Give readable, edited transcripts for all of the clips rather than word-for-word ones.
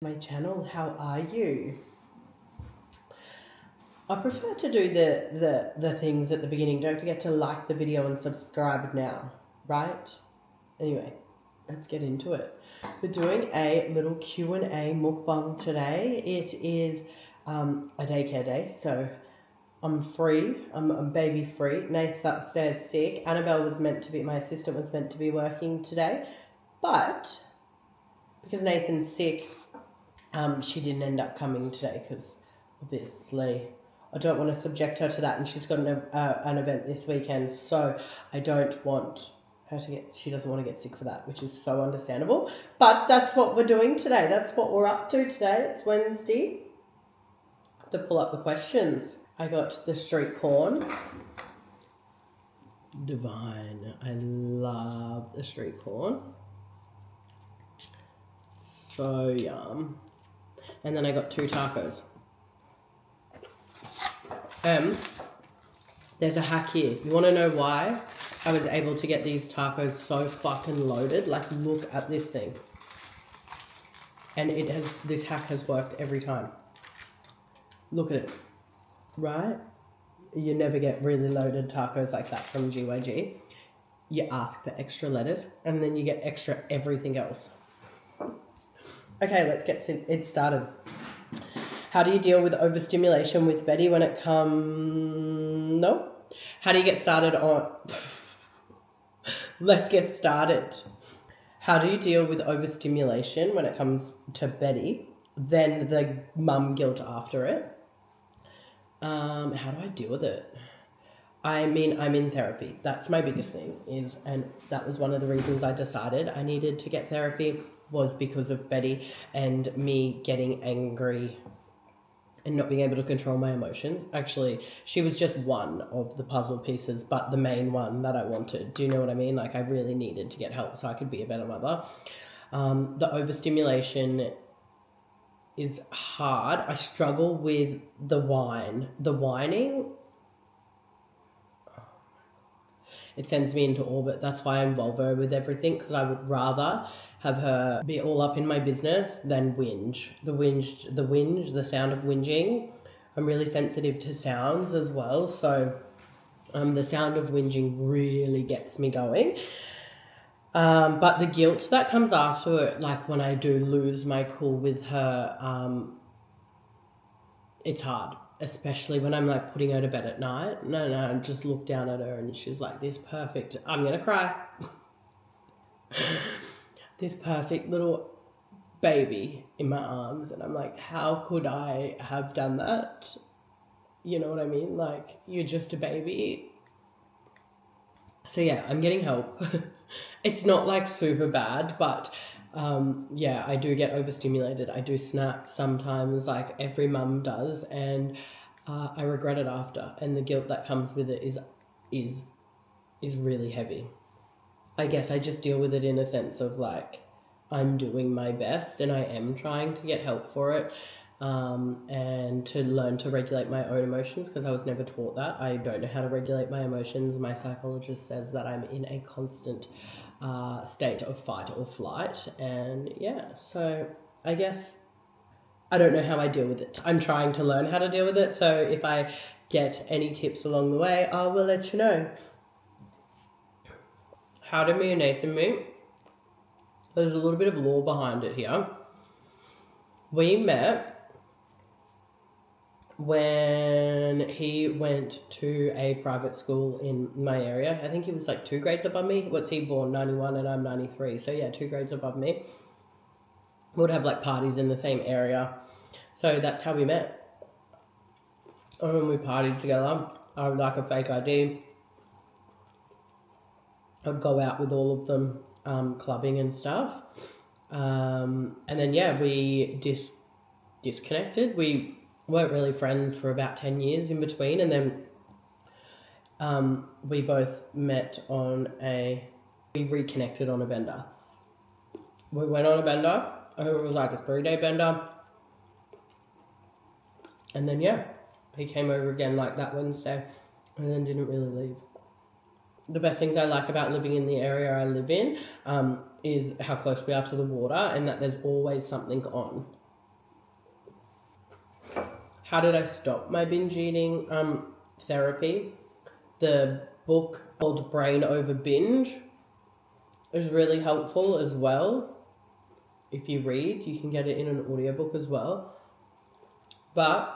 My channel. How are you? I prefer to do the things at the beginning. Don't forget to like the video and subscribe now, right? Anyway, let's get into it. We're doing a little Q&A mukbang today. It is a daycare day, so I'm free. I'm baby free. Nate's upstairs sick. Annabelle was meant to be, my assistant was meant to be working today, but because Nathan's sick, she didn't end up coming today because obviously I don't want to subject her to that, and she's got an event this weekend, so I don't want her to get, she doesn't want to get sick for that, which is so understandable. But that's what we're doing today. That's what we're up to today. It's Wednesday. I have to pull up the questions. I got the street corn. Divine. I love the street corn. So yum. And then I got 2 tacos. There's a hack here. You want to know why I was able to get these tacos so fucking loaded? Like, look at this thing. And this hack has worked every time. Look at it. Right? You never get really loaded tacos like that from GYG. You ask for extra lettuce and then you get extra everything else. Okay, let's get it started. How do you deal with overstimulation with Betty when it comes... No? How do you get started on... Let's get started. How do you deal with overstimulation when it comes to Betty? Then the mum guilt after it. How do I deal with it? I mean, I'm in therapy. That's my biggest thing and that was one of the reasons I decided I needed to get therapy, was because of Betty and me getting angry and not being able to control my emotions. Actually, she was just one of the puzzle pieces, but the main one that I wanted. Do you know what I mean? Like, I really needed to get help so I could be a better mother. The overstimulation is hard. I struggle with the whining. It sends me into orbit. That's why I involve her with everything, because I would rather have her be all up in my business than whinge. The sound of whinging. I'm really sensitive to sounds as well, so the sound of whinging really gets me going. But the guilt that comes after it, like when I do lose my cool with her, it's hard. Especially when I'm like putting her to bed at night. No, just look down at her and she's like this perfect, I'm gonna cry. This perfect little baby in my arms, and I'm like, how could I have done that? You know what I mean? Like, you're just a baby. So yeah, I'm getting help. It's not like super bad, but yeah, I do get overstimulated. I do snap sometimes, like every mum does, and I regret it after. And the guilt that comes with it is really heavy. I guess I just deal with it in a sense of like, I'm doing my best and I am trying to get help for it, and to learn to regulate my own emotions, because I was never taught that. I don't know how to regulate my emotions. My psychologist says that I'm in a constant state of fight or flight, and yeah, so I guess I don't know how I deal with it. I'm trying to learn how to deal with it, so if I get any tips along the way, I will let you know. How did me and Nathan meet? There's a little bit of lore behind it here. We met when he went to a private school in my area. I think he was like 2 grades above me. What's he born? 91 and I'm 93. So yeah, 2 grades above me. We would have like parties in the same area. So that's how we met. And when we partied together, I would like a fake ID. I'd go out with all of them, clubbing and stuff. And then yeah, we disconnected. We weren't really friends for about 10 years in between, and then we both met we reconnected on a bender. We went on a bender. I think it was like a 3-day bender. And then yeah, he came over again like that Wednesday, and then didn't really leave. The best things I like about living in the area I live in is how close we are to the water, and that there's always something on. How did I stop my binge eating? Therapy. The book called Brain Over Binge is really helpful as well. If you read, you can get it in an audiobook as well. But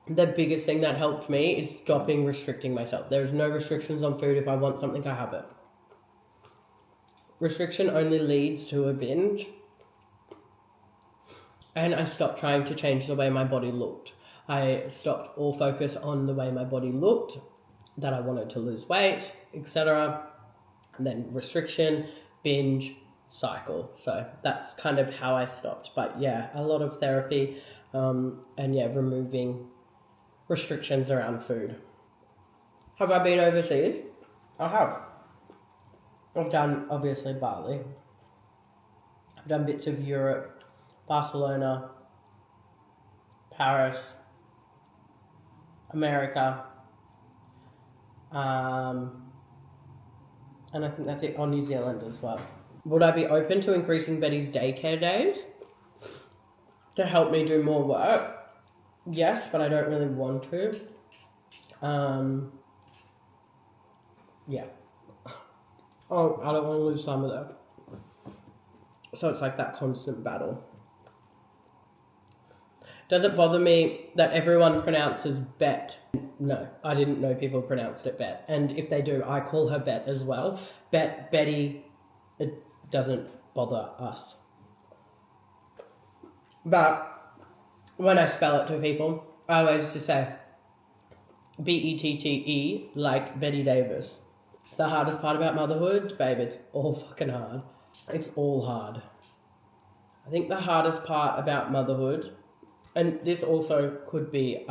the biggest thing that helped me is stopping restricting myself. There's no restrictions on food. If I want something, I have it. Restriction only leads to a binge. And I stopped trying to change the way my body looked. I stopped all focus on the way my body looked, that I wanted to lose weight, etc. And then restriction, binge, cycle. So that's kind of how I stopped. But yeah, a lot of therapy, and yeah, removing restrictions around food. Have I been overseas? I have. I've done, obviously, Bali. I've done bits of Europe, Barcelona, Paris, America, and I think that's it, on New Zealand as well. Would I be open to increasing Betty's daycare days to help me do more work? Yes, but I don't really want to. Yeah. Oh, I don't want to lose time with her. So it's like that constant battle. Does it bother me that everyone pronounces Bet? No, I didn't know people pronounced it Bet. And if they do, I call her Bet as well. Betty, it doesn't bother us. But when I spell it to people, I always just say Bette, like Betty Davis. The hardest part about motherhood, babe, it's all fucking hard. It's all hard. I think the hardest part about motherhood, and this also could be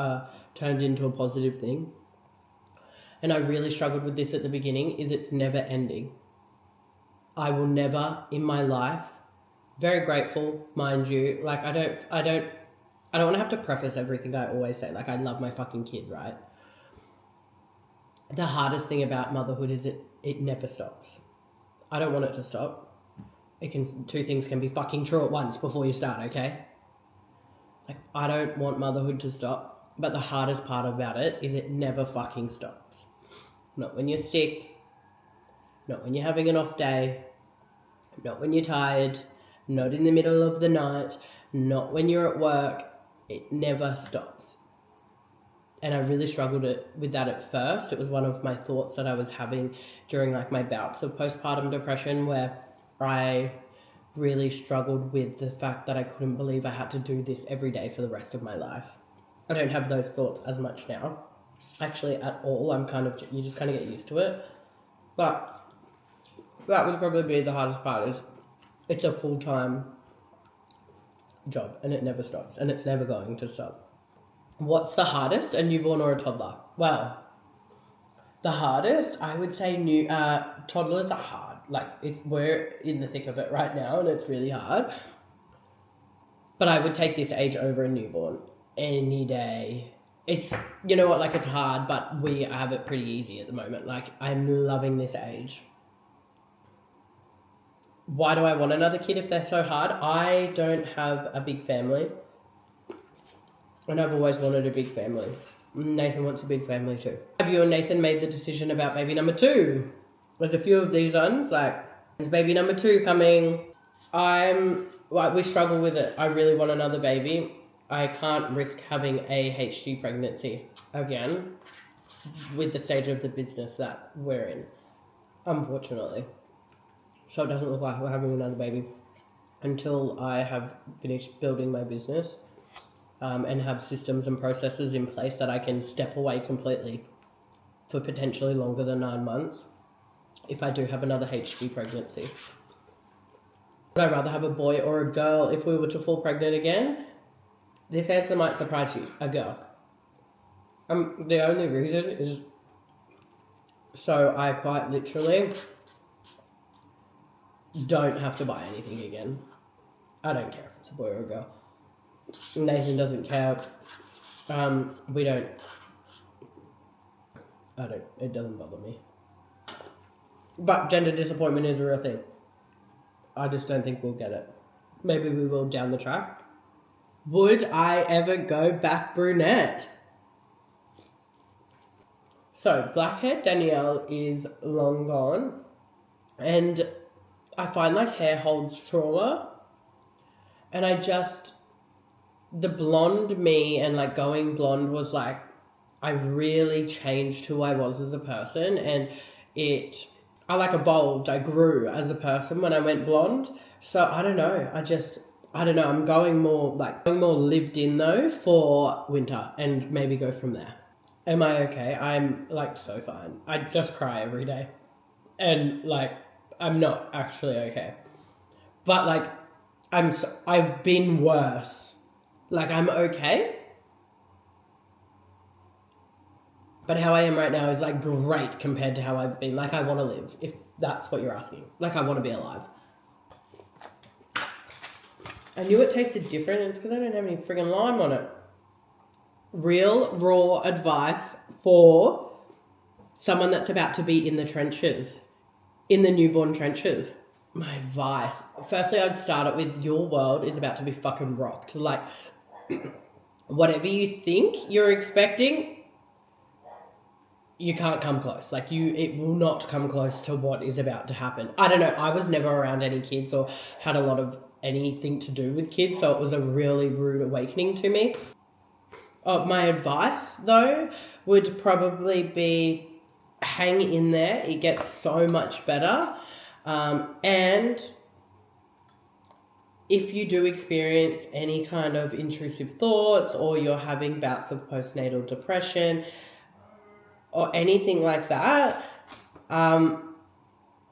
turned into a positive thing, and I really struggled with this at the beginning, is it's never ending. I will never in my life, very grateful, mind you, like I don't want to have to preface everything I always say, like I love my fucking kid, right? The hardest thing about motherhood is it never stops. I don't want it to stop. Two things can be fucking true at once before you start, okay? Like, I don't want motherhood to stop, but the hardest part about it is it never fucking stops. Not when you're sick, not when you're having an off day, not when you're tired, not in the middle of the night, not when you're at work. It never stops. And I really struggled with that at first. It was one of my thoughts that I was having during like my bouts of postpartum depression, where I really struggled with the fact that I couldn't believe I had to do this every day for the rest of my life. I don't have those thoughts as much now, actually, at all. You just kind of get used to it. But that would probably be the hardest part, is it's a full-time job and it never stops and it's never going to stop. What's the hardest, a newborn or a toddler? Well, the hardest, I would say toddlers are hard. Like, we're in the thick of it right now and it's really hard. But I would take this age over a newborn any day. It's, you know what, like, it's hard, but we have it pretty easy at the moment. Like, I'm loving this age. Why do I want another kid if they're so hard? I don't have a big family. And I've always wanted a big family. Nathan wants a big family too. Have you and Nathan made the decision about baby number 2? There's a few of these ones, like, is baby number 2 coming? We struggle with it. I really want another baby. I can't risk having a HG pregnancy again with the stage of the business that we're in, unfortunately. So it doesn't look like we're having another baby until I have finished building my business. And have systems and processes in place that I can step away completely for potentially longer than 9 months if I do have another HG pregnancy. Would I rather have a boy or a girl if we were to fall pregnant again? This answer might surprise you. A girl. The only reason is so I quite literally don't have to buy anything again. I don't care if it's a boy or a girl. Nathan doesn't care. It doesn't bother me. But gender disappointment is a real thing. I just don't think we'll get it. Maybe we will down the track. Would I ever go back brunette? So, black-haired Danielle is long gone, and I find like hair holds trauma, and the blonde me and like going blonde was like, I really changed who I was as a person, and I like evolved, I grew as a person when I went blonde. So I don't know, I don't know, I'm going more lived in though for winter and maybe go from there. Am I okay? I'm like so fine. I just cry every day. And like, I'm not actually okay. But like, I've been worse. Like, I'm okay. But how I am right now is like great compared to how I've been. Like, I want to live, if that's what you're asking. Like, I want to be alive. I knew it tasted different, and it's because I don't have any friggin' lime on it. Real raw advice for someone that's about to be in the trenches, in the newborn trenches. My advice, firstly, I'd start it with your world is about to be fucking rocked. Like, whatever you think you're expecting, you can't come close. Like, it will not come close to what is about to happen. I don't know, I was never around any kids or had a lot of anything to do with kids, so it was a really rude awakening to me. My advice, though, would probably be hang in there. It gets so much better. And if you do experience any kind of intrusive thoughts, or you're having bouts of postnatal depression or anything like that,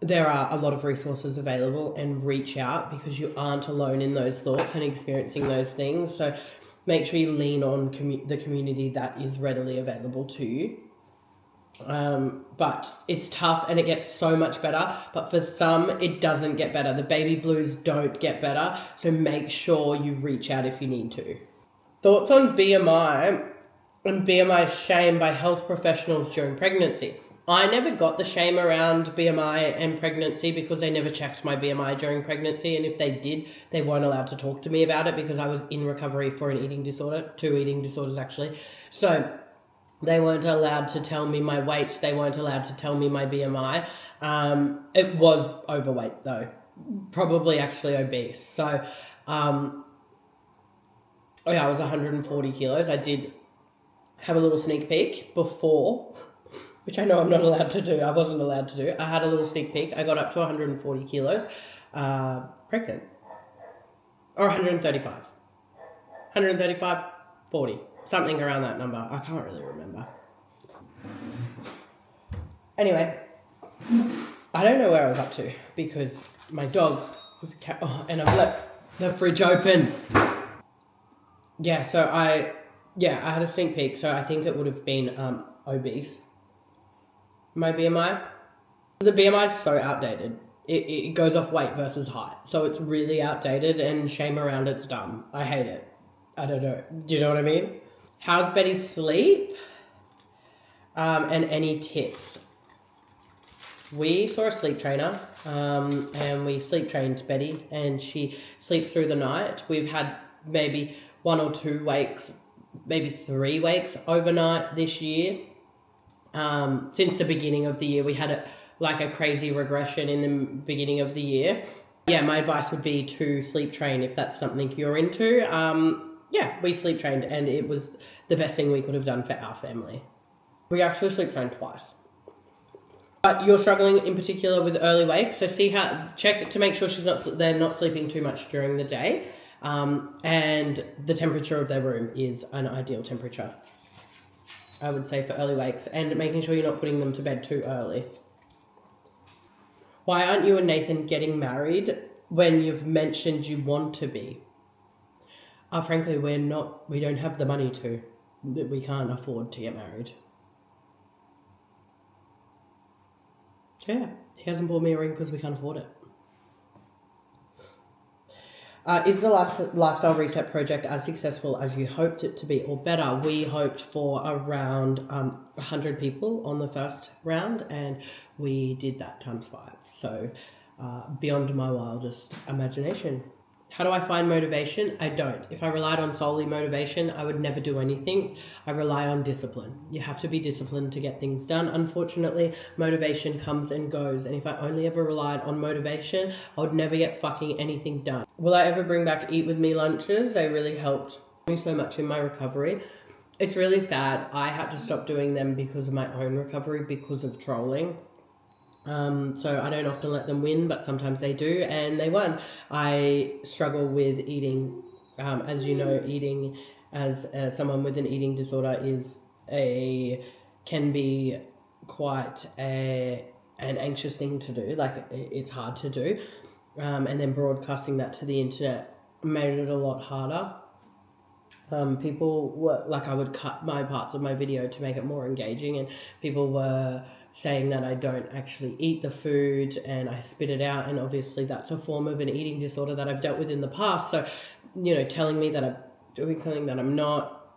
there are a lot of resources available, and reach out, because you aren't alone in those thoughts and experiencing those things. So make sure you lean on the community that is readily available to you. But it's tough, and it gets so much better. But for some, it doesn't get better. The baby blues don't get better. So make sure you reach out if you need to. Thoughts on BMI and BMI shame by health professionals during pregnancy. I never got the shame around BMI and pregnancy because they never checked my BMI during pregnancy. And if they did, they weren't allowed to talk to me about it because I was in recovery for an eating disorder, 2 eating disorders actually. So they weren't allowed to tell me my weight. They weren't allowed to tell me my BMI. It was overweight though, probably actually obese. So, I was 140 kilos. I did have a little sneak peek before, which I know I'm not allowed to do. I wasn't allowed to do. I had a little sneak peek. I got up to 140 kilos, pregnant. Or 135. 135, 40. Something around that number. I can't really remember. Anyway, I don't know where I was up to because my dog was and I've left the fridge open. Yeah, so I had a sneak peek, so I think it would have been obese. My BMI. The BMI is so outdated. It goes off weight versus height. So it's really outdated, and shame around it's dumb. I hate it. I don't know. Do you know what I mean? How's Betty's sleep? And any tips? We saw a sleep trainer, and we sleep trained Betty, and she sleeps through the night. We've had maybe 1 or 2 wakes, maybe 3 wakes overnight this year. Since the beginning of the year, we had a crazy regression in the beginning of the year. Yeah, my advice would be to sleep train if that's something you're into. We sleep trained, and it was the best thing we could have done for our family. We actually sleep trained twice. But you're struggling in particular with early wake, so check to make sure they're not sleeping too much during the day. And the temperature of their room is an ideal temperature, I would say, for early wakes, and making sure you're not putting them to bed too early. Why aren't you and Nathan getting married when you've mentioned you want to be? Frankly, we don't have the money to. We can't afford to get married. So yeah, he hasn't bought me a ring because we can't afford it. Is the lifestyle reset project as successful as you hoped it to be, or better? We hoped for around 100 people on the first round, and we did that times 5. So beyond my wildest imagination. How do I find motivation? I don't. If I relied on solely motivation, I would never do anything. I rely on discipline. You have to be disciplined to get things done. Unfortunately, motivation comes and goes. And if I only ever relied on motivation, I would never get fucking anything done. Will I ever bring back Eat With Me lunches? They really helped me so much in my recovery. It's really sad. I had to stop doing them because of my own recovery, because of trolling. So I don't often let them win, but sometimes they do, and they won. I struggle with eating, as you know, eating as someone with an eating disorder can be quite an anxious thing to do. Like, it's hard to do, and then broadcasting that to the internet made it a lot harder. People were like, I would cut my parts of my video to make it more engaging, and people were saying that I don't actually eat the food and I spit it out, and obviously that's a form of an eating disorder that I've dealt with in the past. So, you know, telling me that I'm doing something that I'm not,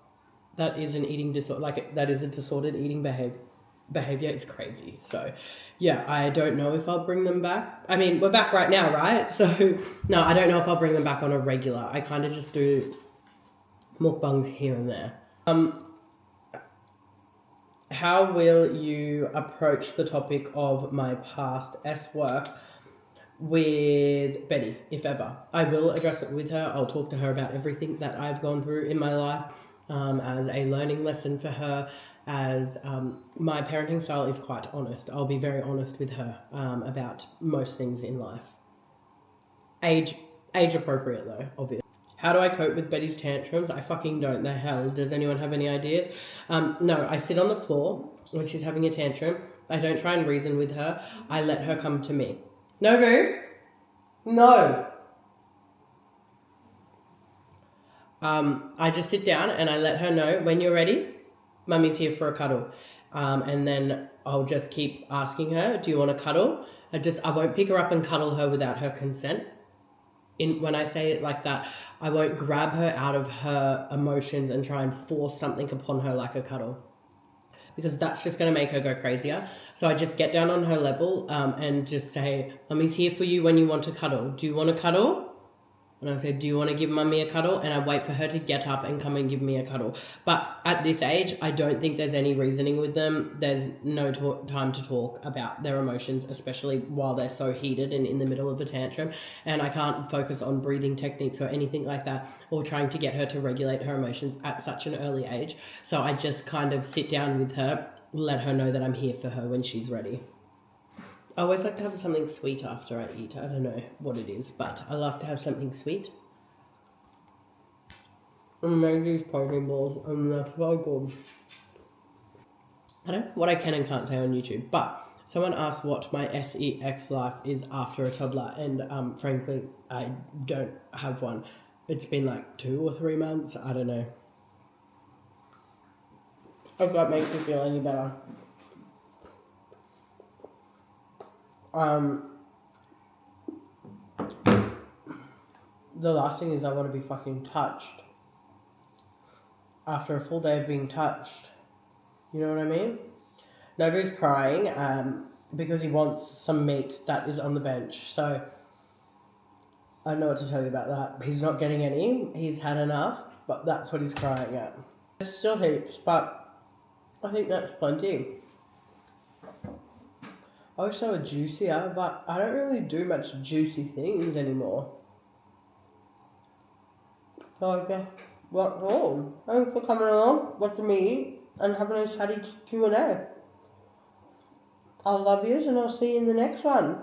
that is an eating disorder, like that is a disordered eating behavior is crazy. So yeah, I don't know if I'll bring them back. I mean, we're back right now, right? So no, I don't know if I'll bring them back on a regular. I kind of just do mukbangs here and there. How will you approach the topic of my past S work with Betty, if ever? I will address it with her. I'll talk to her about everything that I've gone through in my life, as a learning lesson for her, as my parenting style is quite honest. I'll be very honest with her about most things in life. Age appropriate though, obviously. How do I cope with Betty's tantrums? I fucking don't. The hell. Does anyone have any ideas? No, I sit on the floor when she's having a tantrum. I don't try and reason with her. I let her come to me. No, boo. No. I just sit down and I let her know, when you're ready, Mummy's here for a cuddle. And then I'll just keep asking her, do you want to cuddle? I won't pick her up and cuddle her without her consent. When I say it like that, I won't grab her out of her emotions and try and force something upon her like a cuddle, because that's just going to make her go crazier. So I just get down on her level and just say, Mummy's here for you when you want to cuddle. Do you want to cuddle? And I say, do you want to give Mummy a cuddle? And I wait for her to get up and come and give me a cuddle. But at this age, I don't think there's any reasoning with them. There's no time to talk about their emotions, especially while they're so heated and in the middle of a tantrum. And I can't focus on breathing techniques or anything like that, or trying to get her to regulate her emotions at such an early age. So I just kind of sit down with her, let her know that I'm here for her when she's ready. I always like to have something sweet after I eat. I don't know what it is, but I like to have something sweet. And make these protein balls, and they're so good. I don't know what I can and can't say on YouTube, but someone asked what my sex life is after a toddler, and frankly, I don't have one. It's been like 2 or 3 months, I don't know. If that makes me feel any better. The last thing is I want to be fucking touched. After a full day of being touched. You know what I mean? Nobody's crying because he wants some meat that is on the bench. So I don't know what to tell you about that. He's not getting any. He's had enough, but that's what he's crying at. There's still heaps, but I think that's plenty. I wish they were juicier, but I don't really do much juicy things anymore. So I guess that's all. Thanks for coming along, watching me eat, and having a chatty Q&A. I love yous, and I'll see you in the next one.